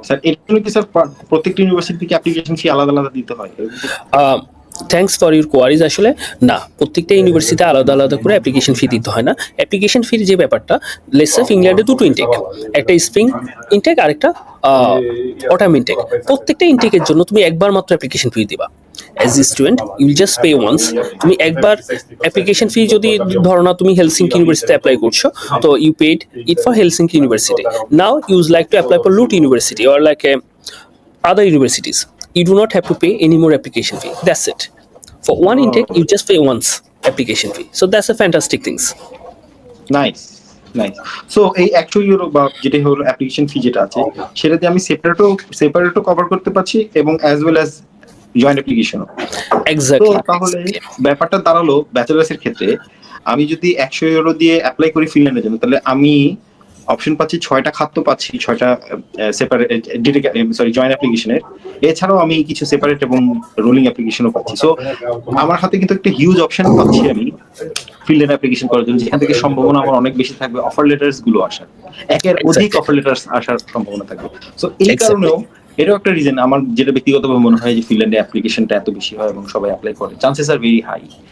Sir এর জন্য কি স্যার প্রত্যেকটা ইউনিভার্সিটি থেকে অ্যাপ্লিকেশন ফি আলাদা আলাদা দিতে হয়? Thanks for your queries. আসলে না, প্রত্যেকটা ইউনিভার্সিটিতে আলাদা আলাদা করে অ্যাপ্লিকেশন ফি দিতে হয় না। অ্যাপ্লিকেশন ফির যে ব্যাপারটা, লেটস সে ইংল্যান্ডে দুটো ইনটেক, একটা স্প্রিং ইনটেক আর একটা অটাম ইনটেক। প্রত্যেকটা ইনটেকের জন্য তুমি একবার মাত্র অ্যাপ্লিকেশন ফি দিবা। As a student you just pay once. তুমি একবার অ্যাপ্লিকেশন ফি, যদি ধরো না তুমি হেলসিঙ্কি ইউনিভার্সিটিতে অ্যাপ্লাই করছো, তো you paid it for Helsinki university. Now use like to apply for LUT university or like other universities, you do not have to pay any more application fee. That's it. For one intake, you just pay once application fee. So that's a fantastic things. Nice, nice. So এই 100 euro বা যেটা হলো application fee যেটা আছে, সেটাতে আমি সেপারেটও cover করতে পারছি এবং অ্যাজ ওয়েল অ্যাজ জয়েন্ট অ্যাপ্লিকেশনও। তো Exactly. তাহলে ব্যাপারটা দাঁড়ালো ব্যাচেলার্সের ক্ষেত্রে, আমি যদি 100 ইউরো দিয়ে অ্যাপ্লাই করি ফিনল্যান্ডের জন্য, তাহলে আমি অপশন পাচ্ছি 6টা খাত পাচ্ছি, 6টা সেপারেট জয়েন্ট অ্যাপ্লিকেশনের। এছাড়াও আমি কিছু সেপারেট এবং রোলিং অ্যাপ্লিকেশনও পাচ্ছি। সো আমার হাতে কিন্তু একটা হিউজ অপশন পাচ্ছি আমি ফিনল্যান্ড অ্যাপ্লিকেশন করার জন্য, যেখান থেকে সম্ভাবনা আমার অনেক বেশি থাকবে অফার লেটার্স গুলো আসার, একের অধিক Exactly. অফার লেটার্স আসার সম্ভাবনা থাকবে। সো এই Exactly. কারণেও এটাও একটা রিজন আমার, যেটা ব্যক্তিগতভাবে মনে হয় যে ফিনল্যান্ডে অ্যাপ্লিকেশনটা এত বেশি হয় এবং সবাই অ্যাপ্লাই করে, চান্সেস আর ভেরি হাই।